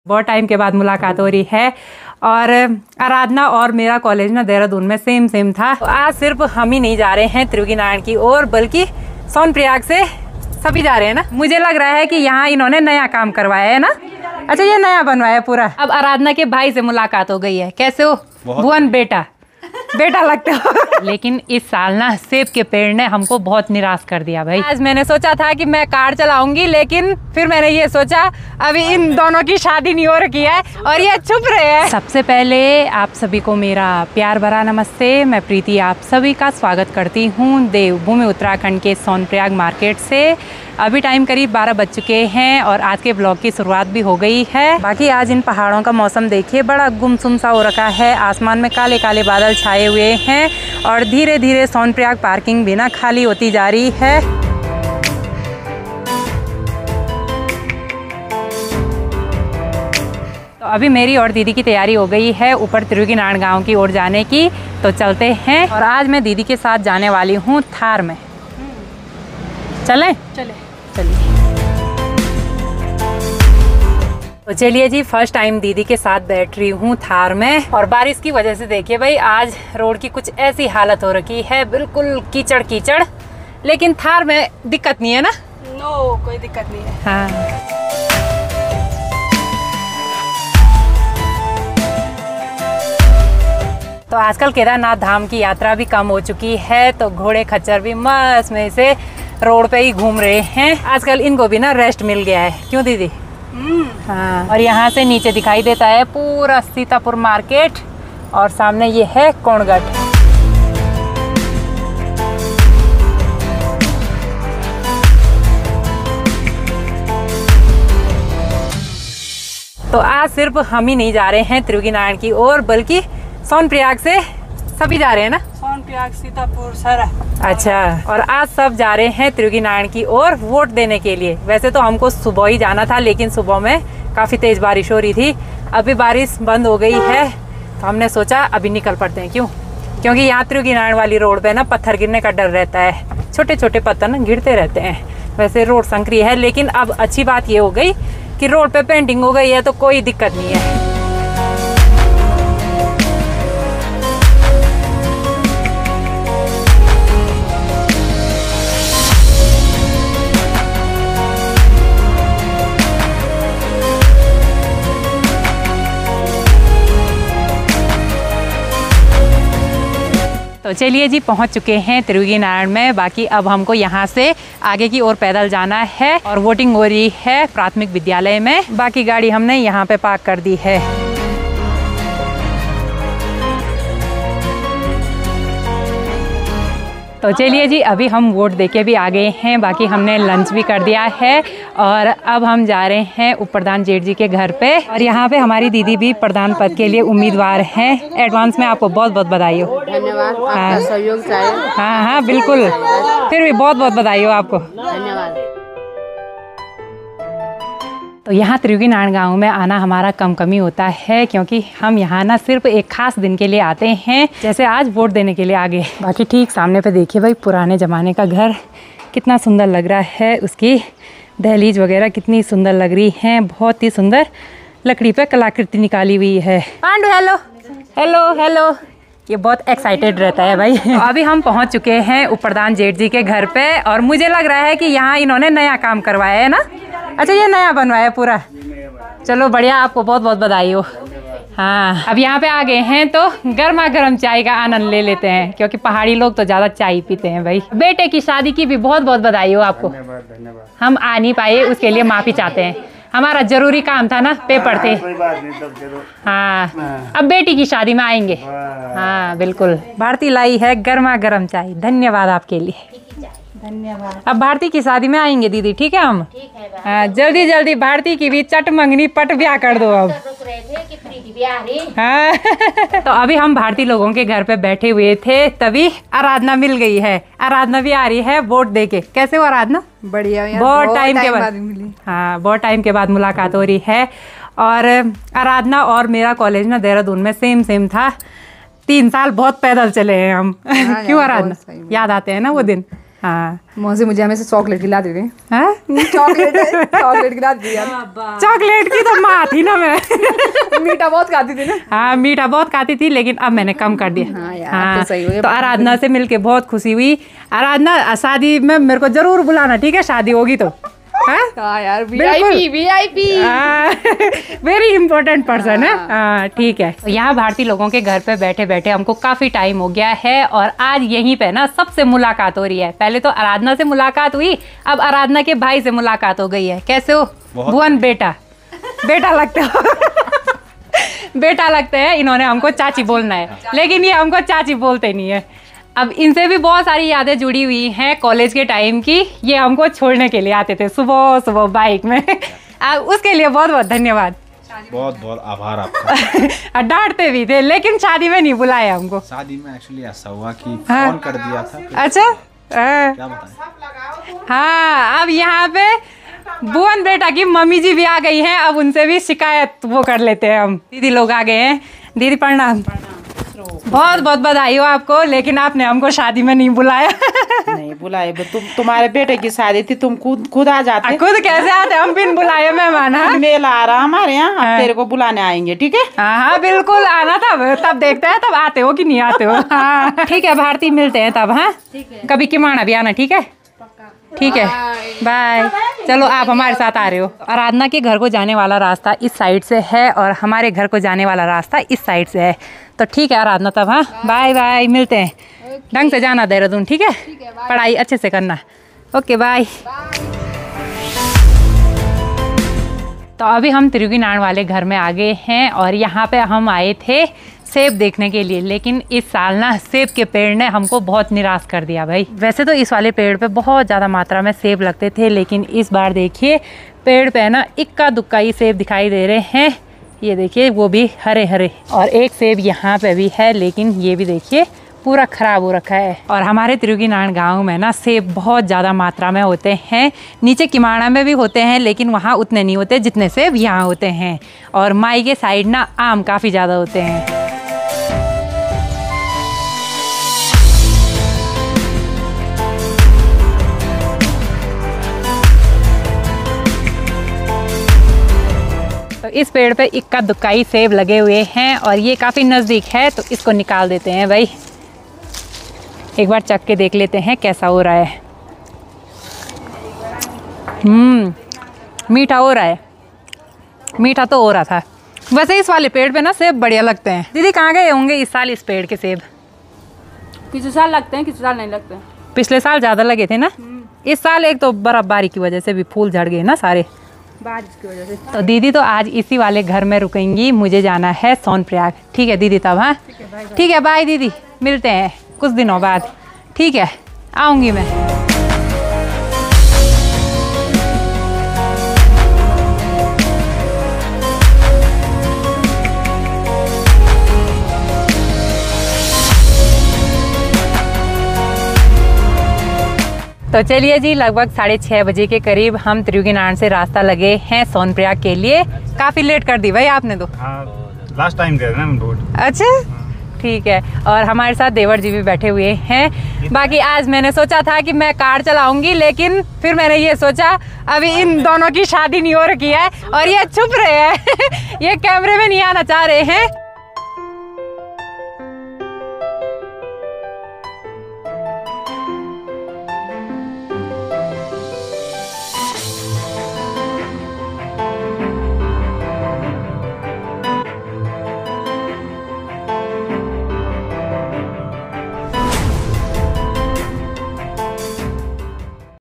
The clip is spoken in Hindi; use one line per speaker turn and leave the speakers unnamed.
बहुत टाइम के बाद मुलाकात हो रही है। और आराधना और मेरा कॉलेज ना देहरादून में सेम था। तो आज सिर्फ हम ही नहीं जा रहे हैं त्रिवेणी नारायण की ओर, बल्कि सोनप्रयाग से सभी जा रहे हैं ना। मुझे लग रहा है कि यहाँ इन्होंने नया काम करवाया है ना। अच्छा, ये नया बनवाया पूरा। अब आराधना के भाई से मुलाकात हो गई है। कैसे हो भुवन? बेटा लगते हो। लेकिन इस साल ना सेब के पेड़ ने हमको बहुत निराश कर दिया भाई। आज मैंने सोचा था कि मैं कार चलाऊंगी, लेकिन फिर मैंने ये सोचा अभी इन दोनों की शादी नहीं हो रखी है और ये चुप रहे हैं। सबसे पहले आप सभी को मेरा प्यार भरा नमस्ते। मैं प्रीति आप सभी का स्वागत करती हूँ देवभूमि उत्तराखंड के सोनप्रयाग मार्केट से। अभी टाइम करीब 12 बज चुके हैं और आज के ब्लॉग की शुरुआत भी हो गई है। बाकी आज इन पहाड़ों का मौसम देखिए, बड़ा गुमसुम सा हो रखा है। आसमान में काले काले बादल छाए हुए हैं और धीरे धीरे सोनप्रयाग पार्किंग भी ना खाली होती जा रही है। तो अभी मेरी और दीदी की तैयारी हो गई है ऊपर त्रिवेणी नारायण गाँव की ओर जाने की। तो चलते हैं। और आज मैं दीदी के साथ जाने वाली हूँ थार में। चलें? चलिए। तो चलिए जी, फर्स्ट टाइम दीदी के साथ बैठ रही हूँ थार में। और बारिश की वजह से देखिए भाई, आज रोड की कुछ ऐसी हालत हो रखी है, बिल्कुल कीचड़ कीचड़। लेकिन थार में दिक्कत नहीं है ना?
नो, कोई दिक्कत नहीं है।
हाँ। तो आजकल केदारनाथ धाम की यात्रा भी कम हो चुकी है, तो घोड़े खच्चर भी मस्त में से रोड पे ही घूम रहे हैं। आजकल इनको भी ना रेस्ट मिल गया है, क्यों दीदी? हाँ। और यहाँ से नीचे दिखाई देता है पूरा सीतापुर मार्केट और सामने ये है कोणगढ़। तो आज सिर्फ हम ही नहीं जा रहे हैं त्रिवेणी नारायण की ओर, बल्कि सोनप्रयाग से सभी जा रहे हैं ना।
सोनप्रयाग, सीतापुर, सारा।
अच्छा, और आज सब जा रहे हैं त्रिवेणी नारायण की ओर वोट देने के लिए। वैसे तो हमको सुबह ही जाना था, लेकिन सुबह में काफ़ी तेज़ बारिश हो रही थी। अभी बारिश बंद हो गई है, तो हमने सोचा अभी निकल पड़ते हैं। क्यों? क्योंकि यहाँ त्रिवेणी नारायण वाली रोड पे ना पत्थर गिरने का डर रहता है। छोटे छोटे पत्थर ना गिरते रहते हैं। वैसे रोड संकरी है, लेकिन अब अच्छी बात ये हो गई कि रोड पे पेंटिंग हो गई है, तो कोई दिक्कत नहीं है। तो चलिए जी, पहुंच चुके हैं त्रिवेणी नारायण में। बाकी अब हमको यहाँ से आगे की ओर पैदल जाना है और वोटिंग हो रही है प्राथमिक विद्यालय में। बाकी गाड़ी हमने यहाँ पे पार्क कर दी है। तो चलिए जी, अभी हम वोट देके भी आ गए हैं। बाकी हमने लंच भी कर दिया है और अब हम जा रहे हैं उप प्रधान जेठ जी के घर पे। और यहाँ पे हमारी दीदी भी प्रधान पद के लिए उम्मीदवार हैं। एडवांस में आपको बहुत बहुत बधाई हो।
धन्यवाद।
हाँ।
आपका सहयोग चाहिए।
हाँ, बिल्कुल। फिर भी बहुत बहुत बधाई हो आपको।
धन्यवाद।
तो यहाँ त्रिवेणी नारायण गाँव में आना हमारा कम ही होता है, क्योंकि हम यहाँ ना सिर्फ एक खास दिन के लिए आते हैं। जैसे आज वोट देने के लिए आ गए। बाकी ठीक सामने पे देखिए भाई, पुराने ज़माने का घर कितना सुंदर लग रहा है। उसकी दहलीज वगैरह कितनी सुंदर लग रही है। बहुत ही सुंदर लकड़ी पे कलाकृति निकाली हुई है। Pandu, hello hello hello. ये बहुत एक्साइटेड रहता है भाई। तो अभी हम पहुंच चुके हैं उप प्रधान जेठ जी के घर पे और मुझे लग रहा है कि यहाँ इन्होंने नया काम करवाया है ना। अच्छा, ये नया बनवाया पूरा। चलो बढ़िया, आपको बहुत बहुत बधाई हो। हाँ, अब यहाँ पे आ गए हैं तो गर्मा गर्म चाय का आनंद ले लेते हैं, क्योंकि पहाड़ी लोग तो ज़्यादा चाय पीते हैं भाई। बेटे की शादी की भी बहुत बहुत बधाई हो आपको।
धन्यवाद।
हम आ नहीं पाए, उसके लिए माफ़ी चाहते हैं। हमारा जरूरी काम था ना, पेपर थे। हाँ, अब बेटी की शादी में आएंगे। हाँ बिल्कुल। भारती लाई है गर्मा गर्म चाय। धन्यवाद आपके लिए। धन्यवाद। अब भारती की शादी में आएंगे दीदी, ठीक है हम? हाँ, जल्दी जल्दी भारती की भी चट मंगनी पट ब्याह कर दो अब। हाँ। तो अभी हम भारतीय लोगों के घर पे बैठे हुए थे, तभी आराधना मिल गई है। आराधना भी आ रही है वोट देके। कैसे हो आराधना?
बढ़िया।
बहुत टाइम के बाद मिली। हाँ, बहुत टाइम के बाद मुलाकात हो रही है। और आराधना और मेरा कॉलेज ना देहरादून में सेम था। 3 साल बहुत पैदल चले हैं हम। क्यों आराधना? याद आते हैं ना वो दिन? हाँ
मौसी मुझे हमेशा चॉकलेट खिला दी थी।
हाँ?
चॉकलेट खिला दी यार।
चॉकलेट की तो माँ थी ना मैं।
मीठा बहुत खाती थी ना।
हाँ मीठा बहुत खाती थी, लेकिन अब मैंने कम कर दिया।
हाँ यार, तो सही हो गया।
तो आराधना से मिलके बहुत खुशी हुई। आराधना शादी में मेरे को जरूर बुलाना, ठीक है? शादी होगी तो।
हाँ यार, वीआईपी
वेरी इंपॉर्टेंट पर्सन है। हाँ ठीक है। यहाँ भारतीय लोगों के घर पे बैठे बैठे हमको काफी टाइम हो गया है और आज यहीं पे ना सबसे मुलाकात हो रही है। पहले तो आराधना से मुलाकात हुई, अब आराधना के भाई से मुलाकात हो गई है। कैसे हो भुवन? बेटा लगते हो। बेटा लगते हैं। इन्होंने हमको चाची बोलना है, लेकिन ये हमको चाची बोलते नहीं है। अब इनसे भी बहुत सारी यादें जुड़ी हुई हैं कॉलेज के टाइम की। ये हमको छोड़ने के लिए आते थे सुबह सुबह बाइक में। उसके लिए बहुत बहुत धन्यवाद।
बहुत बहुत आभार आपका।
डांटते भी थे, लेकिन शादी में नहीं बुलाया हमको।
शादी में एक्चुअली ऐसा हुआ कि फोन कर दिया था।
अच्छा
क्या बताएं?
हाँ, अब यहाँ पे भुवन बेटा की मम्मी जी भी आ गई हैं। अब उनसे भी शिकायत वो कर लेते हैं हम। दीदी लोग आ गए हैं। दीदी प्रणाम। बहुत बहुत बधाई हो आपको, लेकिन आपने हमको शादी में नहीं बुलाया।
नहीं बुलाए, तुम्हारे बेटे की शादी थी, तुम खुद आ जाते।
खुद कैसे आते? हम बिन बुलाए मेहमान।
मेला आ रहा हमारे यहाँ, हम तेरे को बुलाने आएंगे, ठीक है?
हाँ बिल्कुल आना। तब देखते हैं तब आते हो कि नहीं आते हो। हाँ ठीक है भारती, मिलते हैं तब। हाँ कभी किमाना भी आना, ठीक है? ठीक है, बाय। चलो आप हमारे साथ आ रहे हो। आराधना के घर को जाने वाला रास्ता इस साइड से है और हमारे घर को जाने वाला रास्ता इस साइड से है। तो ठीक है आराधना, तब हाँ बाय बाय, मिलते हैं। ढंग से जाना देहरादून, ठीक है? पढ़ाई अच्छे से करना। Okay bye. तो अभी हम त्रियुगीनारायण वाले घर में आ गए हैं और यहाँ पे हम आए थे सेब देखने के लिए, लेकिन इस साल ना सेब के पेड़ ने हमको बहुत निराश कर दिया भाई। वैसे तो इस वाले पेड़ पे बहुत ज़्यादा मात्रा में सेब लगते थे, लेकिन इस बार देखिए पेड़ पे ना इक्का दुक्का ही सेब दिखाई दे रहे हैं। ये देखिए वो भी हरे हरे, और एक सेब यहाँ पे भी है, लेकिन ये भी देखिए पूरा ख़राब हो रखा है। और हमारे त्रियुगीनारायण गांव में ना सेब बहुत ज़्यादा मात्रा में होते हैं। नीचे किमाड़ा में भी होते हैं, लेकिन वहाँ उतने नहीं होते जितने सेब यहाँ होते हैं। और माई के साइड ना आम काफ़ी ज़्यादा होते हैं। तो इस पेड़ पे इक्का दुक्का ही सेब लगे हुए हैं और ये काफ़ी नज़दीक है, तो इसको निकाल देते हैं भाई। एक बार चख के देख लेते हैं कैसा हो रहा है। मीठा हो रहा है। मीठा तो हो रहा था। वैसे इस वाले पेड़ पे ना सेब बढ़िया लगते हैं। दीदी कहाँ गए होंगे इस साल इस पेड़ के सेब?
किसी साल लगते हैं, किसी साल नहीं लगते।
पिछले साल ज़्यादा लगे थे ना। इस साल एक तो बर्फबारी की वजह से भी फूल झड़ गए ना सारे,
बारिश की वजह से।
तो दीदी तो आज इसी वाले घर में रुकेंगी। मुझे जाना है सोनप्रयाग। ठीक है दीदी तब? हाँ ठीक है बाय दीदी, मिलते हैं कुछ दिनों बाद। ठीक है आऊँगी मैं। तो चलिए जी, लगभग 6:30 बजे के करीब हम त्रियुगीनारायण से रास्ता लगे हैं सोनप्रयाग के लिए। काफ़ी लेट कर दी भाई आपने तो।
लास्ट टाइम गए ना हम रोड।
अच्छा ठीक है। और हमारे साथ देवर जी भी बैठे हुए हैं। बाकी आज मैंने सोचा था कि मैं कार चलाऊंगी, लेकिन फिर मैंने ये सोचा अभी इन दोनों की शादी नहीं हो रखी है और ये छुप रहे हैं। ये कैमरे में नहीं आना चाह रहे हैं।